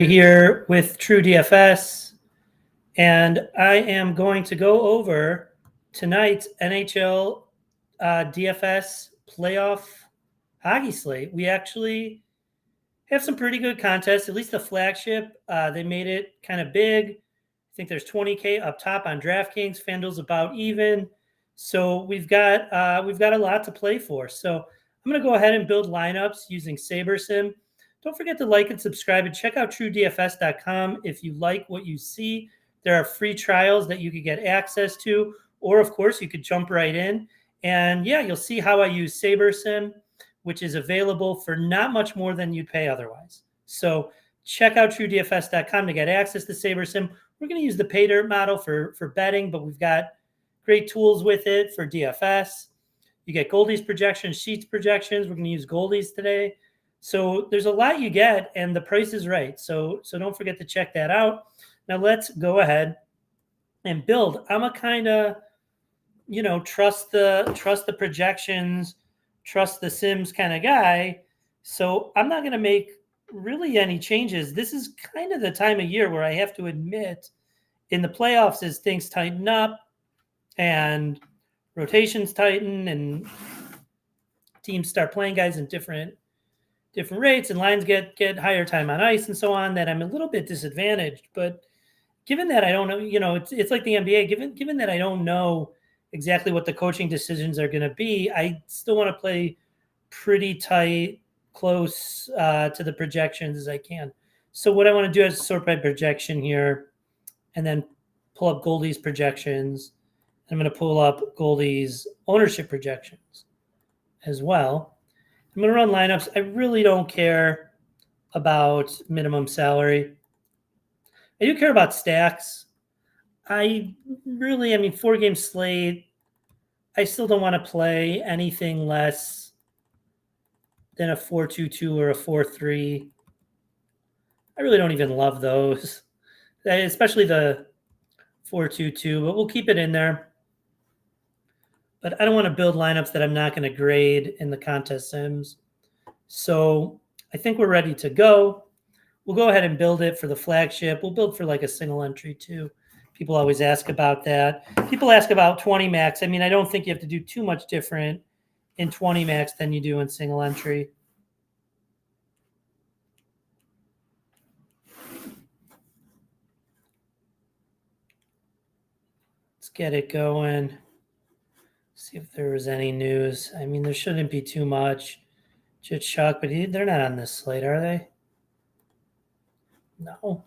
Here with TrueDFS, and I am going to go over tonight's NHL DFS playoff hockey slate. We actually have some pretty good contests, at least the flagship. They made it kind of big. I think there's 20K up top on DraftKings. FanDuel's about even. So we've got a lot to play for. So I'm going to go ahead and build lineups using SaberSim. Don't forget to like and subscribe and check out TrueDFS.com if you like what you see. There are free trials that you could get access to, or of course you could jump right in. And yeah, you'll see how I use SaberSim, which is available for not much more than you'd pay otherwise. So check out TrueDFS.com to get access to SaberSim. We're going to use the pay dirt model for betting, but we've got great tools with it for DFS. You get Goldie's projections, Sheets projections. We're going to use Goldie's today. So there's a lot you get, and the price is right. So don't forget to check that out. Now let's go ahead and build. I'm a kind of, trust the projections, trust the sims kind of guy. So I'm not going to make really any changes. This is kind of the time of year where I have to admit, in the playoffs, as things tighten up and rotations tighten and teams start playing guys in different rates and lines get higher time on ice and so on, that I'm a little bit disadvantaged. But given that I don't know, it's like the NBA, given that I don't know exactly what the coaching decisions are going to be, I still want to play pretty tight, close to the projections as I can. So what I want to do is sort by projection here and then pull up Goldie's projections. I'm going to pull up Goldie's ownership projections as well. I'm going to run lineups. I really don't care about minimum salary. I do care about stacks. 4-game slate, I still don't want to play anything less than a 4-2-2 or a 4-3. I really don't even love those, especially the 4-2-2, but we'll keep it in there. But I don't want to build lineups that I'm not going to grade in the contest sims. So I think we're ready to go. We'll go ahead and build it for the flagship. We'll build for like a single entry too. People always ask about that. People ask about 20 max. I mean, I don't think you have to do too much different in 20 max than you do in single entry. Let's get it going. See if there was any news. I mean, there shouldn't be too much. Jit Shock, but they're not on this slate, are they? No.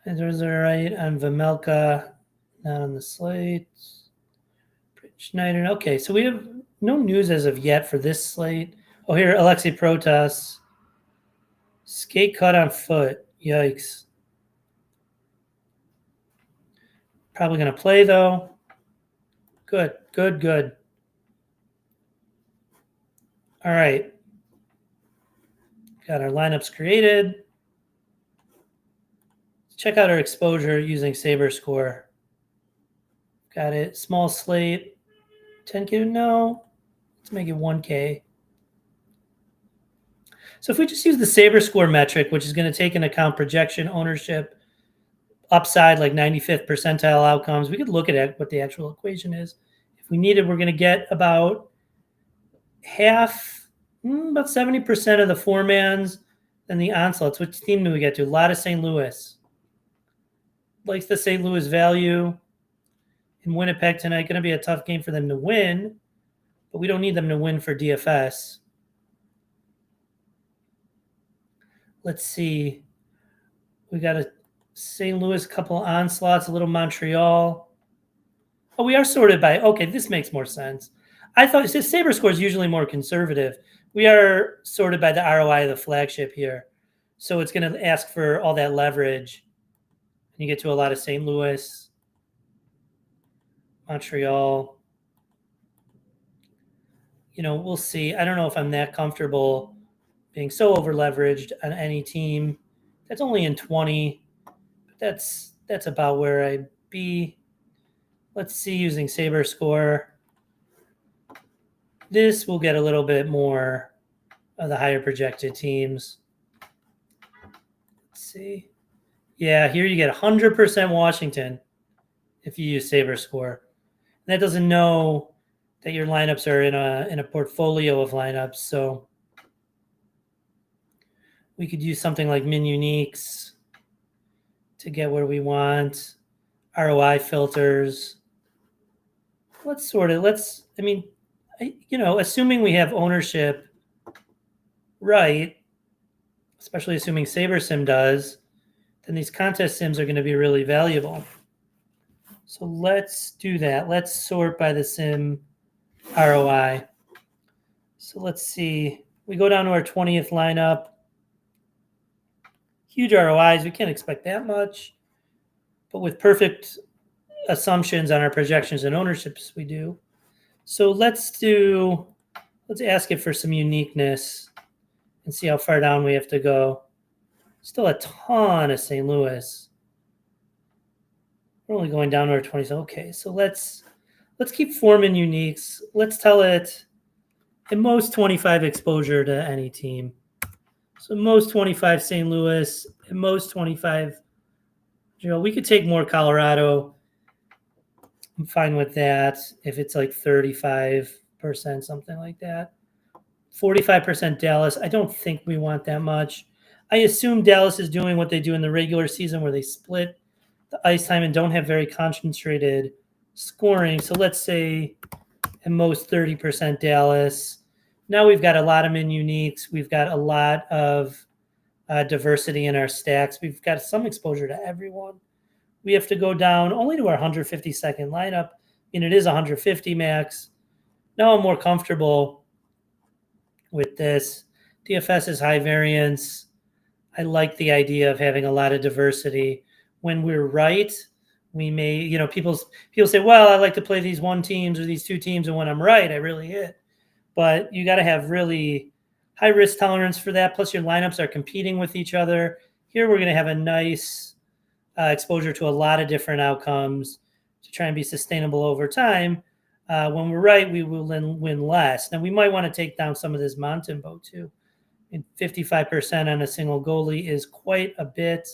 And there's a right on Vamelka, not on the slate. Schneider. Okay, so we have no news as of yet for this slate. Oh, here, Alexei Protas. Skate cut on foot. Yikes. Probably going to play, though. Good. All right. Got our lineups created. Check out our exposure using SaberScore. Got it. Small slate. 10K? No. Let's make it 1K. So if we just use the SaberScore metric, which is going to take into account projection, ownership, upside, like 95th percentile outcomes, we could look at what the actual equation is. If we need it, we're going to get about about 70% of the four-mans and the onslaughts. Which team do we get to? A lot of St. Louis. Likes the St. Louis value in Winnipeg tonight. Going to be a tough game for them to win, but we don't need them to win for DFS. Let's see. We got a St. Louis, couple onslaughts, a little Montreal. Oh, we are sorted by, okay, this makes more sense. I thought SaberScore is usually more conservative. We are sorted by the ROI of the flagship here. So it's going to ask for all that leverage. And you get to a lot of St. Louis, Montreal. We'll see. I don't know if I'm that comfortable being so over leveraged on any team. That's only in 20. But that's about where I'd be. Let's see, using SaberScore. This will get a little bit more of the higher projected teams. see. Yeah, here you get 100% Washington if you use Saber Score. That doesn't know that your lineups are in a portfolio of lineups, so we could use something like min uniques to get where we want. ROI filters. Assuming we have ownership right, especially assuming SaberSim does, then these contest sims are going to be really valuable. So let's do that. Let's sort by the sim ROI. So let's see. We go down to our 20th lineup. Huge ROIs. We can't expect that much. But with perfect assumptions on our projections and ownerships, we do. So let's ask it for some uniqueness and see how far down we have to go. Still a ton of St. Louis. We're only going down to our 20s. Okay, so let's keep forming uniques. Let's tell it at most 25 exposure to any team. So most 25 St. Louis, at most 25. We could take more Colorado. I'm fine with that if it's like 35%, something like that. 45% Dallas. I don't think we want that much. I assume Dallas is doing what they do in the regular season where they split the ice time and don't have very concentrated scoring. So let's say at most 30% Dallas. Now we've got a lot of min uniques. We've got a lot of diversity in our stacks. We've got some exposure to everyone. We have to go down only to our 152nd lineup. And it is 150 max. Now I'm more comfortable with this. DFS is high variance. I like the idea of having a lot of diversity. When we're right, we may, people say, well, I like to play these one teams or these two teams, and when I'm right, I really hit. But you got to have really high risk tolerance for that. Plus, your lineups are competing with each other. Here, we're going to have a nice exposure to a lot of different outcomes to try and be sustainable over time. When we're right, we will then win less. Now, we might want to take down some of this Montembeault too. And 55% on a single goalie is quite a bit.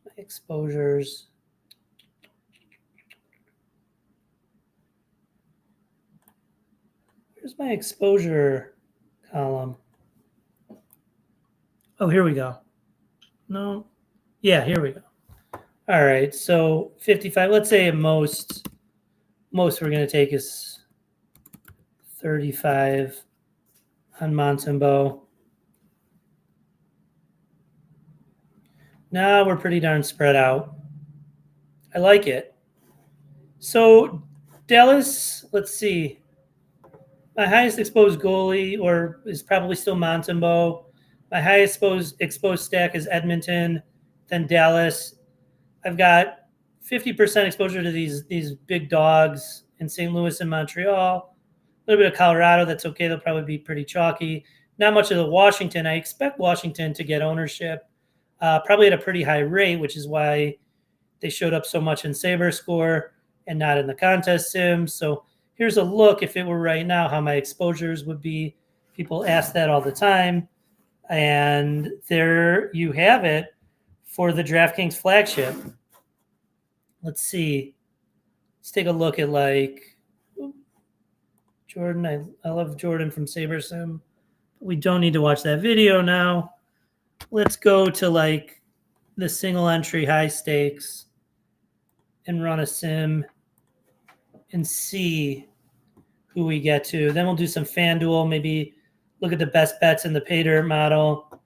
My exposures. Where's my exposure column? Oh, here we go. No. Yeah, here we go. All right, so 55. Let's say at most we're going to take is 35 on Montembeault. Now we're pretty darn spread out. I like it. So Dallas, let's see. My highest exposed goalie is probably still Montembeault. My highest exposed stack is Edmonton, then Dallas. I've got 50% exposure to these big dogs in St. Louis and Montreal. A little bit of Colorado. That's okay. They'll probably be pretty chalky. Not much of the Washington. I expect Washington to get ownership probably at a pretty high rate, which is why they showed up so much in Saber Score and not in the contest sims. So here's a look, if it were right now, how my exposures would be. People ask that all the time. And there you have it for the DraftKings flagship. Let's see. Let's take a look at Jordan. I love Jordan from SaberSim. We don't need to watch that video now. Let's go to the single entry high stakes and run a sim and see who we get to. Then we'll do some FanDuel, maybe look at the best bets in the pay dirt model.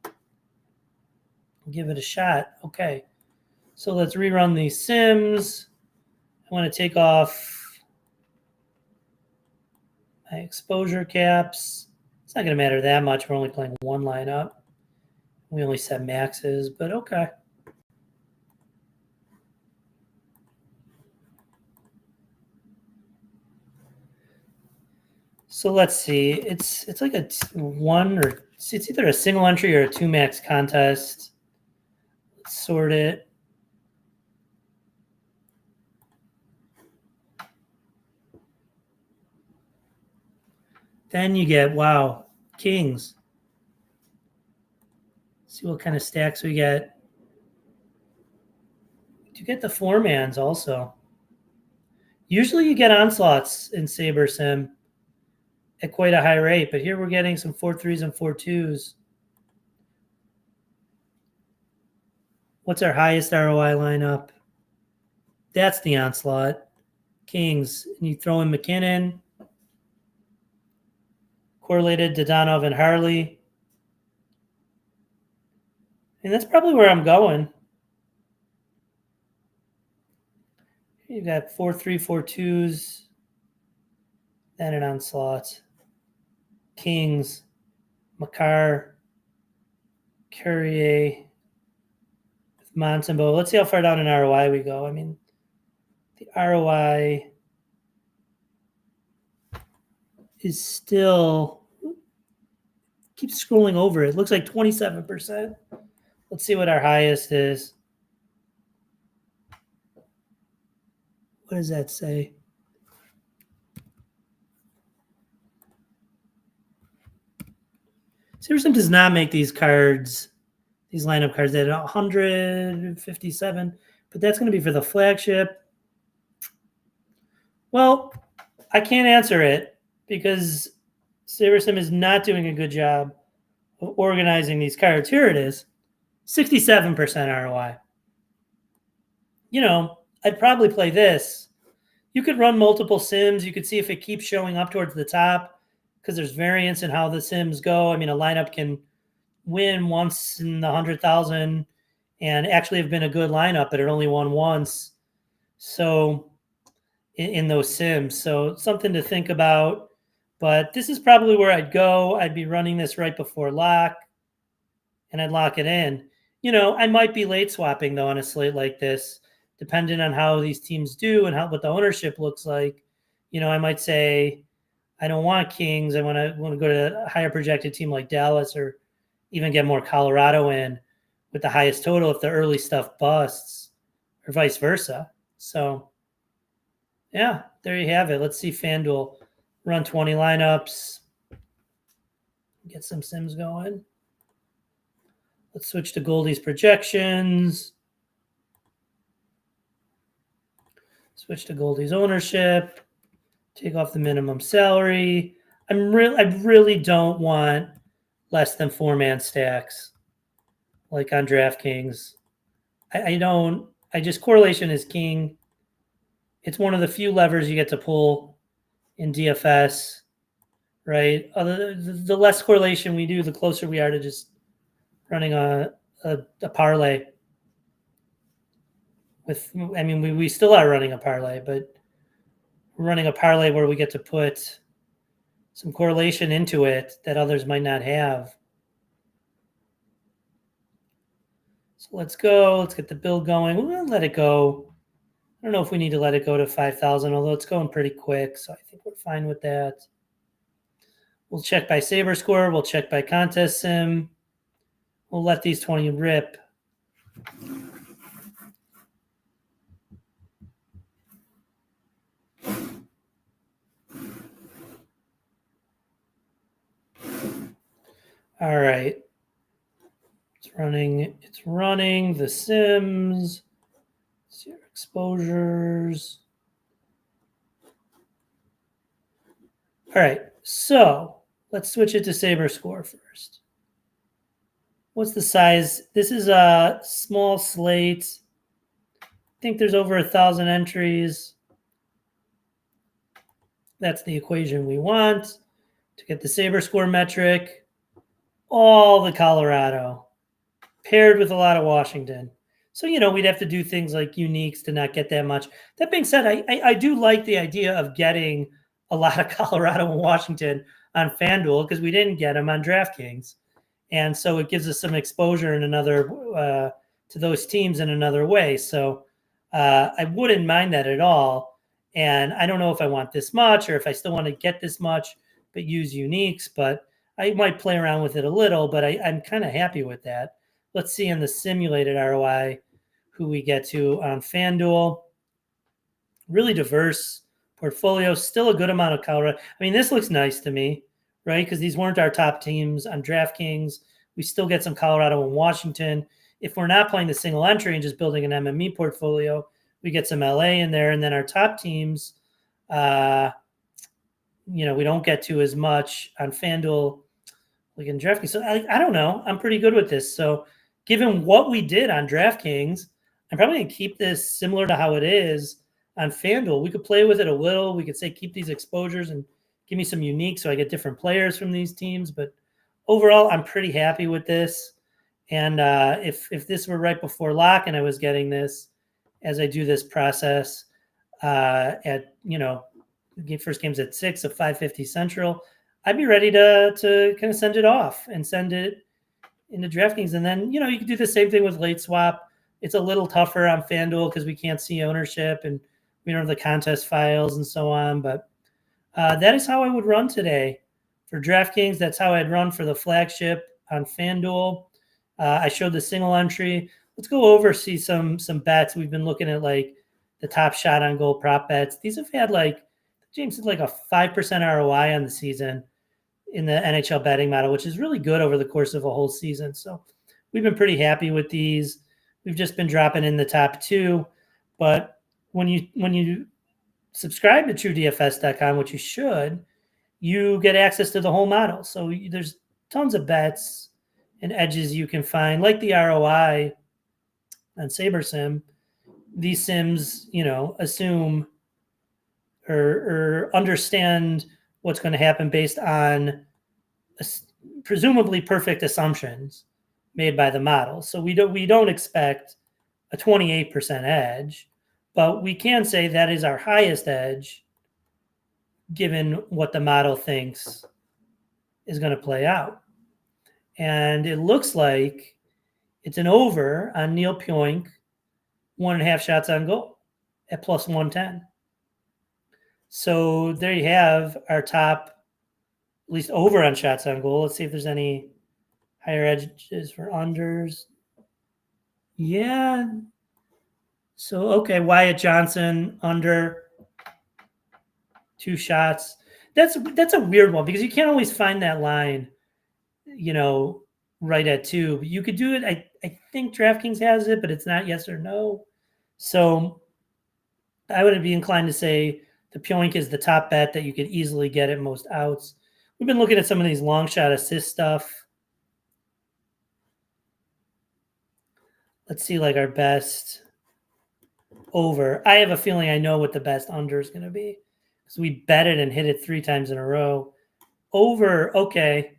Give it a shot. Okay. So let's rerun these sims. I want to take off my exposure caps. It's not going to matter that much. We're only playing one lineup. We only set maxes, but okay. So let's see. It's like it's either a single entry or a 2 max contest. Let's sort it. Then you get, wow, Kings. See what kind of stacks we get. You get the 4-mans also. Usually you get onslaughts in Saber Sim at quite a high rate, but here we're getting some 4-3s and 4-2s. What's our highest ROI lineup? That's the onslaught. Kings. And you throw in McKinnon, correlated to Donov and Harley. And that's probably where I'm going. You got 4-3, 4-2s, and an onslaught. Kings, Makar, Courier, Montembeau. Let's see how far down in ROI we go. I mean, the ROI is still, keep scrolling over. It looks like 27%. Let's see what our highest is. What does that say? Severson does not make these cards, these lineup cards at 157, but that's going to be for the flagship. Well, I can't answer it because Severson is not doing a good job of organizing these cards. Here it is, 67% ROI. You know, I'd probably play this. You could run multiple sims. You could see if it keeps showing up towards the top because there's variance in how the sims go. I mean, a lineup can win once in the 100,000 and actually have been a good lineup, but it only won once. So in those sims. So something to think about. But this is probably where I'd go. I'd be running this right before lock, and I'd lock it in. You know, I might be late swapping, though, on a slate like this, depending on how these teams do and what the ownership looks like. You know, I might say, I don't want Kings. I want to go to a higher projected team like Dallas, or even get more Colorado in with the highest total if the early stuff busts, or vice versa. So, yeah, there you have it. Let's see FanDuel run 20 lineups. Get some sims going. Let's switch to Goldie's projections. Switch to Goldie's ownership. Take off the minimum salary. I really don't want less than 4-man stacks like on DraftKings. I just, correlation is king. It's one of the few levers you get to pull in DFS, right? The less correlation we do, the closer we are to just running a parlay. We still are running a parlay, but we're running a parlay where we get to put some correlation into it that others might not have. So let's go. Let's get the build going. We're going to let it go. I don't know if we need to let it go to 5,000, although it's going pretty quick, so I think we're fine with that. We'll check by Saber Score. We'll check by Contest Sim. We'll let these 20 rip. All right. It's running the sims. Let's see your exposures. All right. So let's switch it to Saber Score first. What's the size? This is a small slate. I think there's over 1,000 entries. That's the equation we want to get the Saber Score metric. All the Colorado paired with a lot of Washington. So, you know, we'd have to do things like uniques to not get that much. That being said, I do like the idea of getting a lot of Colorado and Washington on FanDuel because we didn't get them on DraftKings. And so it gives us some exposure in another to those teams in another way. So I wouldn't mind that at all. And I don't know if I want this much or if I still want to get this much but use uniques. But I might play around with it a little, but I'm kind of happy with that. Let's see in the simulated ROI who we get to on FanDuel. Really diverse portfolio, still a good amount of Colorado. I mean, this looks nice to me, right? Because these weren't our top teams on DraftKings. We still get some Colorado and Washington. If we're not playing the single entry and just building an MME portfolio, we get some LA in there. And then our top teams, we don't get to as much on FanDuel like in DraftKings. So I don't know. I'm pretty good with this. So given what we did on DraftKings, I'm probably going to keep this similar to how it is on FanDuel. We could play with it a little. We could say keep these exposures and give me some unique so I get different players from these teams. But overall, I'm pretty happy with this. And if this were right before lock and I was getting this as I do this process at, the first game's at 6 of 5:50 Central, I'd be ready to kind of send it off and send it into DraftKings. And then, you can do the same thing with late swap. It's a little tougher on FanDuel because we can't see ownership and we don't have the contest files and so on. But that is how I would run today for DraftKings. That's how I'd run for the flagship on FanDuel. I showed the single entry. Let's go over, see some bets. We've been looking at like the top shot on goal prop bets. These have had James said a 5% ROI on the season in the NHL betting model, which is really good over the course of a whole season. So we've been pretty happy with these. We've just been dropping in the top 2. But when you subscribe to TrueDFS.com, which you should, you get access to the whole model. So there's tons of bets and edges you can find, like the ROI on SaberSim. These sims, assume or understand what's going to happen based on presumably perfect assumptions made by the model. So we don't expect a 28% edge, but we can say that is our highest edge given what the model thinks is going to play out. And it looks like it's an over on Neil Pionk, 1.5 shots on goal at plus 110. So there you have our top, at least over on shots on goal. Let's see if there's any higher edges for unders. Yeah. So, okay, Wyatt Johnson under 2 shots. That's a weird one because you can't always find that line, right at 2. But you could do it. I think DraftKings has it, but it's not yes or no. So I would be inclined to say the Pionk is the top bet that you could easily get at most outs. We've been looking at some of these long shot assist stuff. Let's see our best over. I have a feeling I know what the best under is going to be because we bet it and hit it 3 times in a row. Over, okay.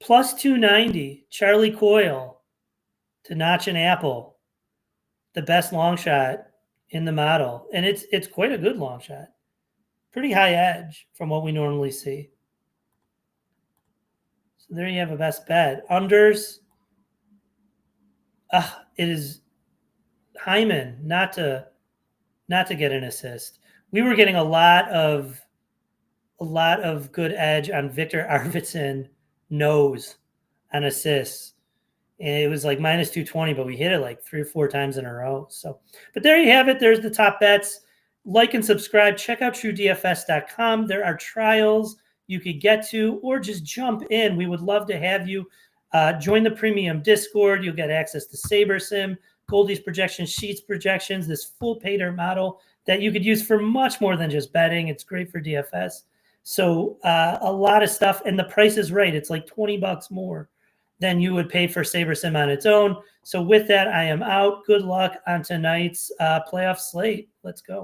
Plus 290, Charlie Coyle to notch an apple. The best long shot in the model. And it's quite a good long shot. Pretty high edge from what we normally see. So there you have a best bet. Unders. It is Hyman not to get an assist. We were getting a lot of good edge on Victor Arvidsson nose on assists. And it was minus 220, but we hit it 3 or 4 times in a row. So, but there you have it. There's the top bets. Like and subscribe. Check out TrueDFS.com. There are trials you could get to, or just jump in. We would love to have you join the premium Discord. You'll get access to SaberSim, Goldie's projections, Sheets projections, this full pay-dirt model that you could use for much more than just betting. It's great for DFS. So a lot of stuff, and the price is right. It's $20 more than you would pay for SaberSim on its own. So with that, I am out. Good luck on tonight's playoff slate. Let's go.